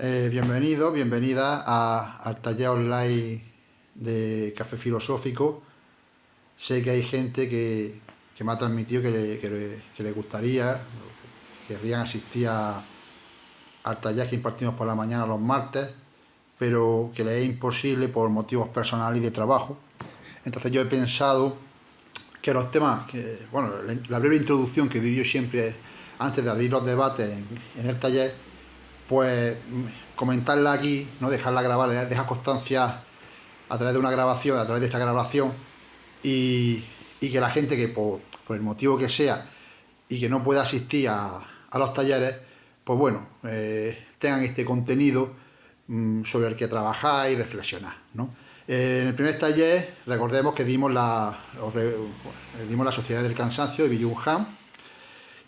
Bienvenido, bienvenida al taller online de Café Filosófico. Sé que hay gente que me ha transmitido que le gustaría, querrían asistir al taller que impartimos por la mañana los martes, pero que les es imposible por motivos personales y de trabajo. Entonces yo he pensado que los temas, la breve introducción que doy yo siempre antes de abrir los debates en el taller, pues comentarla aquí, no dejarla grabar, dejar constancia a través de una grabación, a través de esta grabación, y que la gente que por el motivo que sea y que no pueda asistir a los talleres, pues bueno, tengan este contenido sobre el que trabajar y reflexionar, ¿no? En el primer taller, recordemos que dimos la Sociedad del Cansancio de Byung Han,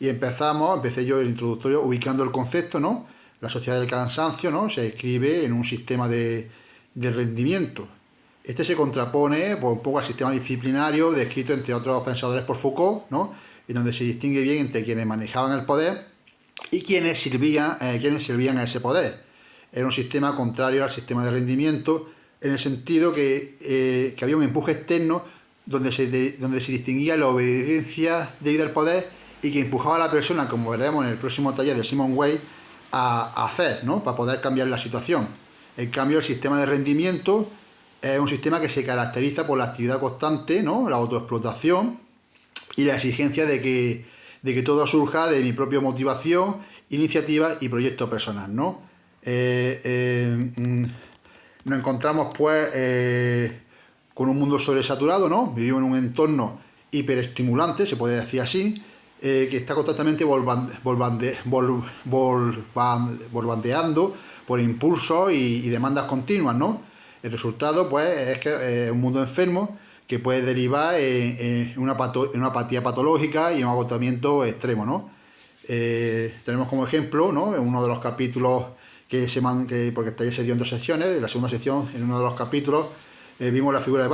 y empecé yo el introductorio ubicando el concepto, ¿no? La sociedad del cansancio, ¿no? Se escribe en un sistema de rendimiento. Este se contrapone pues, un poco al sistema disciplinario descrito entre otros pensadores por Foucault, ¿no? En donde se distingue bien entre quienes manejaban el poder y quienes servían a ese poder. Era un sistema contrario al sistema de rendimiento, en el sentido que había un empuje externo donde se distinguía la obediencia debida al poder y que empujaba a la persona, como veremos en el próximo taller de Simon Weil, a hacer, ¿no? Para poder cambiar la situación. En cambio, el sistema de rendimiento es un sistema que se caracteriza por la actividad constante, ¿no? La autoexplotación y la exigencia de que todo surja de mi propia motivación, iniciativa y proyecto personal, ¿no? Nos encontramos pues con un mundo sobresaturado, ¿no? Vivimos en un entorno hiperestimulante, se puede decir así, que está constantemente borbandeando por impulsos y demandas continuas, ¿no? El resultado, pues, es que es un mundo enfermo que puede derivar en una apatía patológica y un agotamiento extremo, ¿no? Tenemos como ejemplo, ¿no? En uno de los capítulos porque el taller se dio en 2 secciones, en la segunda sección, en uno de los capítulos, vimos la figura de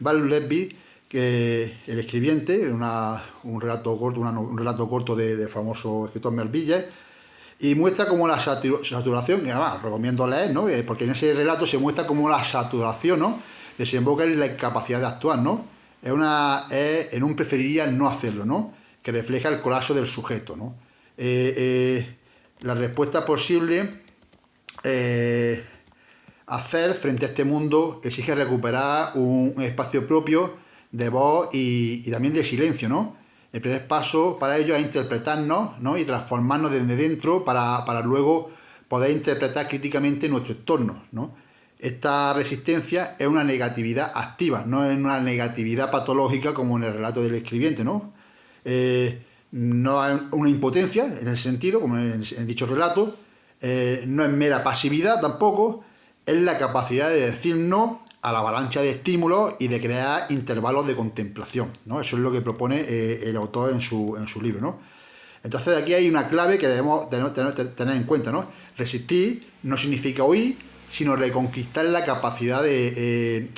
Val Levy, que el escribiente, un relato corto del famoso escritor Melville, y muestra como la saturación, que además recomiendo leer, ¿no? Porque en ese relato se muestra como la saturación, ¿no? Desemboca en la incapacidad de actuar, ¿no? En un preferiría no hacerlo, ¿no? Que refleja el colapso del sujeto, ¿no? La respuesta posible hacer frente a este mundo exige recuperar un espacio propio de voz y también de silencio, ¿no? El primer paso para ello es interpretarnos, ¿no? Y transformarnos desde dentro para luego poder interpretar críticamente nuestro entorno, ¿no? Esta resistencia es una negatividad activa, no es una negatividad patológica como en el relato del escribiente, ¿no? No es una impotencia en ese sentido, como en dicho relato, no es mera pasividad tampoco, es la capacidad de decir no a la avalancha de estímulos y de crear intervalos de contemplación, ¿no? Eso es lo que propone el autor en su libro, ¿no? Entonces aquí hay una clave que debemos tener en cuenta, ¿no? Resistir no significa huir, sino reconquistar la capacidad de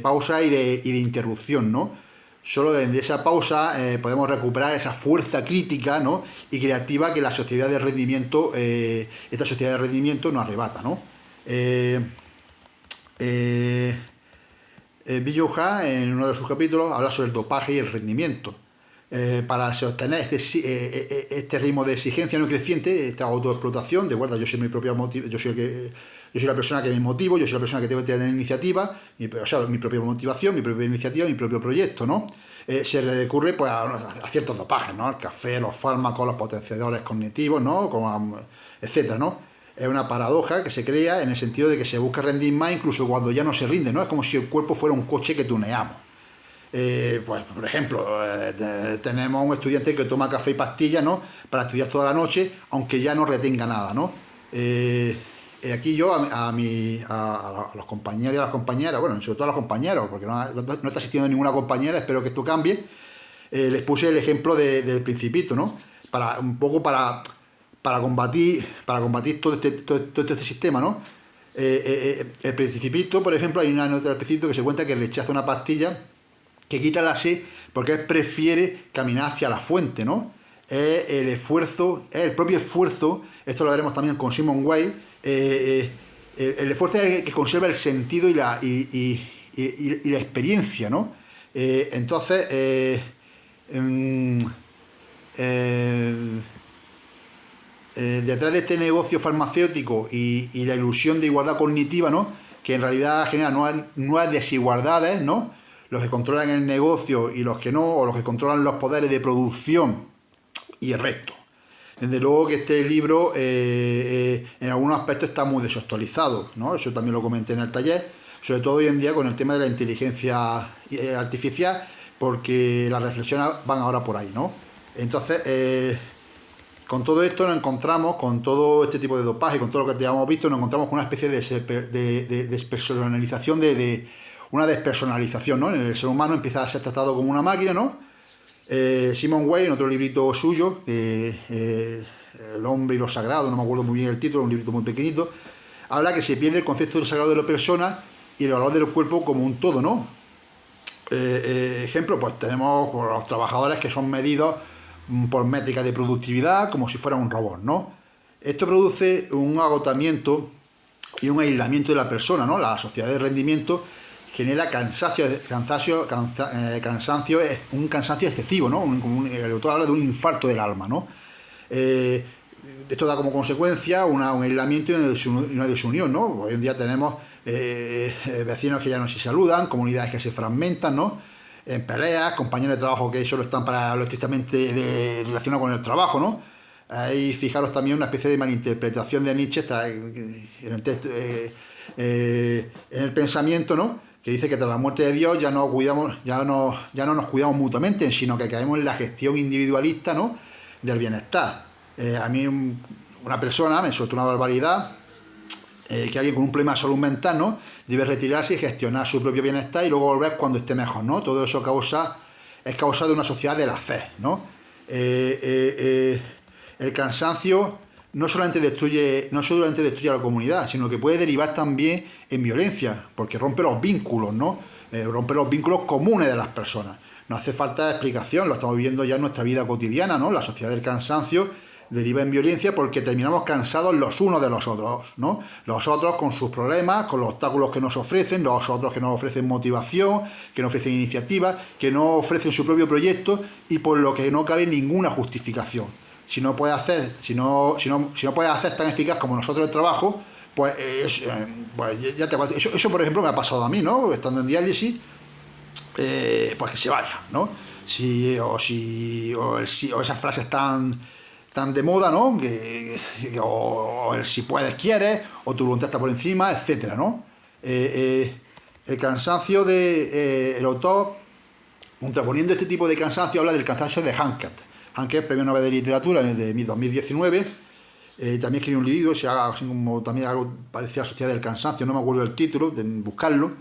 pausa y de interrupción, ¿no? Solo desde esa pausa podemos recuperar esa fuerza crítica, ¿no? Y creativa que la sociedad de rendimiento, esta sociedad de rendimiento nos arrebata, ¿no? Byung Han, en uno de sus capítulos, habla sobre el dopaje y el rendimiento. Para sostener este ritmo de exigencia no creciente, esta autoexplotación, de verdad, yo soy mi propia motivo, yo soy la persona que me motivo, yo soy la persona que tengo que tener iniciativa, mi propia motivación, mi propia iniciativa, mi propio proyecto, ¿no? Se recurre pues, a ciertos dopajes, ¿no? El café, los fármacos, los potenciadores cognitivos, ¿no? Etcétera, ¿no? Es una paradoja que se crea en el sentido de que se busca rendir más incluso cuando ya no se rinde, ¿no? Es como si el cuerpo fuera un coche que tuneamos. Pues, por ejemplo, tenemos un estudiante que toma café y pastillas, ¿no? Para estudiar toda la noche, aunque ya no retenga nada, ¿no? Aquí yo a los compañeros y a las compañeras, bueno, sobre todo a los compañeros, porque no está asistiendo ninguna compañera, espero que esto cambie, les puse el ejemplo del Principito, ¿no? Para combatir todo este sistema, ¿no? El Principito, por ejemplo, hay una nota del Principito que se cuenta que rechaza una pastilla que quita la sed porque él prefiere caminar hacia la fuente, ¿no? es el esfuerzo, es el propio esfuerzo, esto lo veremos también con Simon Weil, el esfuerzo es el que conserva el sentido y la experiencia, ¿no? Entonces, detrás de este negocio farmacéutico y la ilusión de igualdad cognitiva, ¿no? Que en realidad genera nuevas desigualdades, ¿no? Los que controlan el negocio y los que no, o los que controlan los poderes de producción y el resto. Desde luego que este libro en algunos aspectos está muy desactualizado, ¿no? Eso también lo comenté en el taller, sobre todo hoy en día con el tema de la inteligencia artificial, porque las reflexiones van ahora por ahí, ¿no? Entonces, con todo esto nos encontramos, con todo este tipo de dopaje, con todo lo que ya hemos visto, nos encontramos con una especie de despersonalización, una despersonalización, ¿no? El ser humano empieza a ser tratado como una máquina, ¿no? Simon Weil, en otro librito suyo, El hombre y lo sagrado, no me acuerdo muy bien el título, un librito muy pequeñito, habla que se pierde el concepto del sagrado de la persona y el valor del cuerpo como un todo, ¿no? Ejemplo, pues tenemos los trabajadores que son medidos por métricas de productividad como si fueran un robot, ¿no? Esto produce un agotamiento y un aislamiento de la persona, ¿no? La sociedad de rendimiento genera un cansancio excesivo, ¿no? El autor habla de un infarto del alma, ¿no? Esto da como consecuencia un aislamiento y una desunión, ¿no? Hoy en día tenemos vecinos que ya no se saludan, comunidades que se fragmentan, ¿no? En peleas, compañeros de trabajo que solo están para lo estrictamente relacionado con el trabajo, ¿no? Ahí fijaros también una especie de malinterpretación de Nietzsche en el pensamiento, ¿no? Que dice que tras la muerte de Dios ya no nos cuidamos mutuamente, sino que caemos en la gestión individualista, ¿no? Del bienestar. A mí una persona me suelta una barbaridad, que alguien con un problema de salud mental, ¿no? Debe retirarse y gestionar su propio bienestar y luego volver cuando esté mejor, ¿no? Todo eso es causa de una sociedad de la fe, ¿no? El cansancio no solamente destruye a la comunidad, sino que puede derivar también en violencia, porque rompe los vínculos, ¿no? Rompe los vínculos comunes de las personas. No hace falta explicación, lo estamos viviendo ya en nuestra vida cotidiana, ¿no? La sociedad del cansancio deriva en violencia porque terminamos cansados los unos de los otros, ¿no? Los otros con sus problemas, con los obstáculos que nos ofrecen, los otros que nos ofrecen motivación, que nos ofrecen iniciativa, que no ofrecen su propio proyecto y por lo que no cabe ninguna justificación. Si no puedes hacer tan eficaz como nosotros el trabajo, pues ya eso por ejemplo me ha pasado a mí, ¿no? Estando en diálisis, pues que se vaya, ¿no? O esas frases tan de moda, ¿no? O el si puedes, quieres, o tu voluntad está por encima, etcétera, ¿no? El cansancio el autor, contraponiendo este tipo de cansancio, habla del cansancio de Hankett. Hankett, premio Nobel de Literatura de 2019, también escribió un libro, así como también algo parecido a la Sociedad del Cansancio, no me acuerdo del título, de buscarlo.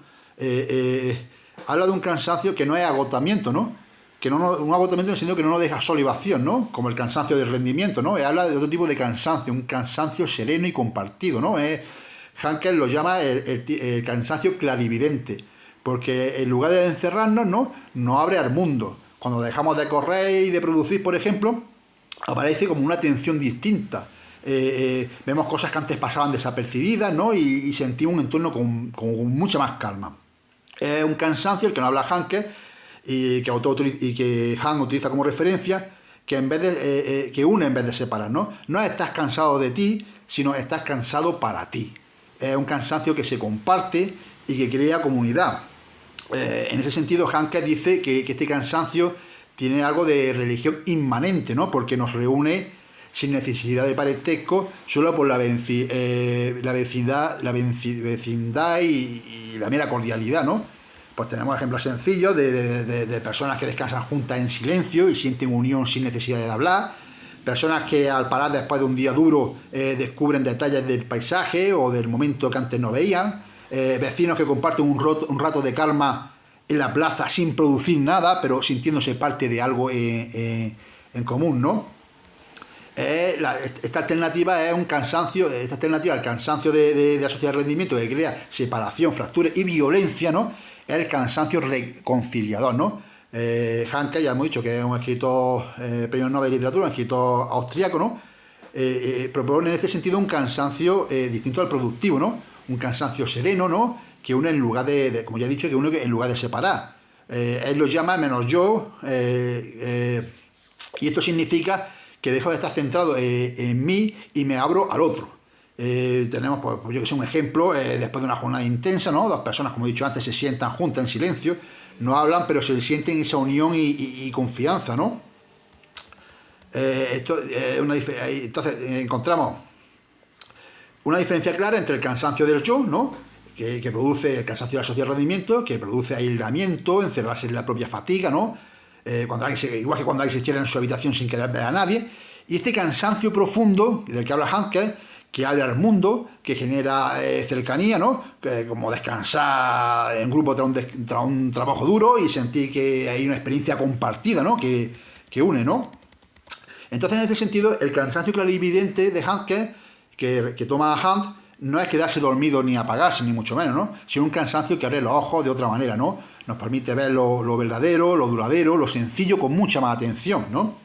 Habla de un cansancio que no es agotamiento, ¿no? Un agotamiento en el sentido que no nos deja sol y vacío, ¿no? Como el cansancio del rendimiento, ¿no? Habla de otro tipo de cansancio, un cansancio sereno y compartido, ¿no? Hankett lo llama el cansancio clarividente, porque en lugar de encerrarnos, ¿no? Nos abre al mundo. Cuando dejamos de correr y de producir, por ejemplo, aparece como una atención distinta. Vemos cosas que antes pasaban desapercibidas, ¿no? Y sentimos un entorno con mucha más calma. Es un cansancio el que nos habla Hankett y que Han utiliza como referencia, que une en vez de separar, ¿no? No estás cansado de ti, sino estás cansado para ti. Es un cansancio que se comparte y que crea comunidad. En ese sentido, Hankett dice que este cansancio tiene algo de religión inmanente, ¿no? Porque nos reúne sin necesidad de parentesco, solo por la vecindad y la mera cordialidad, ¿no? Pues tenemos ejemplos sencillos de personas que descansan juntas en silencio y sienten unión sin necesidad de hablar, personas que al parar después de un día duro descubren detalles del paisaje o del momento que antes no veían, vecinos que comparten un rato de calma en la plaza sin producir nada, pero sintiéndose parte de algo en común, ¿no? Esta alternativa al cansancio de la sociedad de rendimiento, que crea separación, fractura y violencia, ¿no? Es el cansancio reconciliador, ¿no? Hanke, ya hemos dicho que es un escritor premio Nobel de Literatura, un escritor austríaco, ¿no? Propone en este sentido un cansancio distinto al productivo, ¿no? Un cansancio sereno, ¿no? Que une en lugar como ya he dicho, que une en lugar de separar. Él lo llama menos yo, y esto significa que dejo de estar centrado en mí y me abro al otro. Tenemos, pues, yo que sé, un ejemplo, después de una jornada intensa, ¿no? Dos personas, como he dicho antes, se sientan juntas en silencio, no hablan, pero se sienten esa unión y confianza, ¿no? Entonces encontramos una diferencia clara entre el cansancio del yo, ¿no? Que produce el cansancio del asociado al rendimiento, que produce aislamiento, encerrarse en la propia fatiga, ¿no? Igual que cuando alguien se encierra en su habitación sin querer ver a nadie. Y este cansancio profundo del que habla Hanke, que abre al mundo, que genera cercanía, ¿no? Como descansar en grupo tras un trabajo duro y sentir que hay una experiencia compartida, ¿no? Que une, ¿no? Entonces, en este sentido, el cansancio clarividente de Hanke, que toma Hunt, no es quedarse dormido ni apagarse, ni mucho menos, ¿no? Sino un cansancio que abre los ojos de otra manera, ¿no? Nos permite ver lo verdadero, lo duradero, lo sencillo con mucha más atención, ¿no?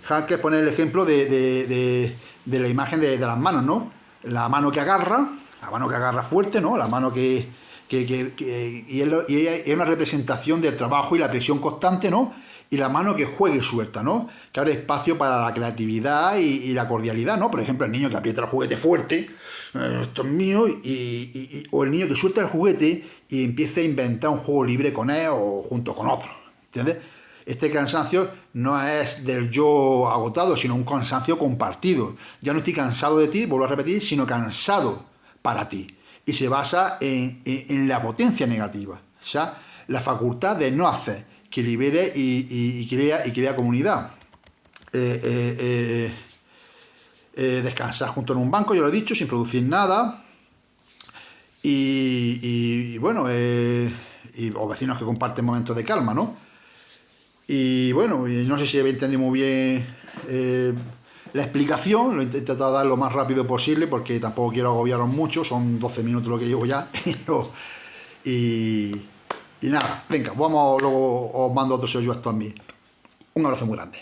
Hanke pone el ejemplo de la imagen de las manos, ¿no? La mano que agarra fuerte, ¿no? La mano y es una representación del trabajo y la presión constante, ¿no? Y la mano que juegue suelta, ¿no? Que abre espacio para la creatividad y la cordialidad, ¿no? Por ejemplo, el niño que aprieta el juguete fuerte, esto es mío, o el niño que suelta el juguete y empieza a inventar un juego libre con él o junto con otro, ¿entiendes? Este cansancio no es del yo agotado, sino un cansancio compartido. Ya no estoy cansado de ti, vuelvo a repetir, sino cansado para ti. Y se basa en la potencia negativa, o sea, la facultad de no hacer, que libere y crea comunidad. Descansar junto en un banco, ya lo he dicho, sin producir nada. Bueno, o vecinos que comparten momentos de calma, ¿no? Y bueno, no sé si he entendido muy bien la explicación, lo he intentado dar lo más rápido posible porque tampoco quiero agobiaros mucho, son 12 minutos lo que llevo ya. Y nada, venga, luego os mando otro sello esto a mí. Un abrazo muy grande.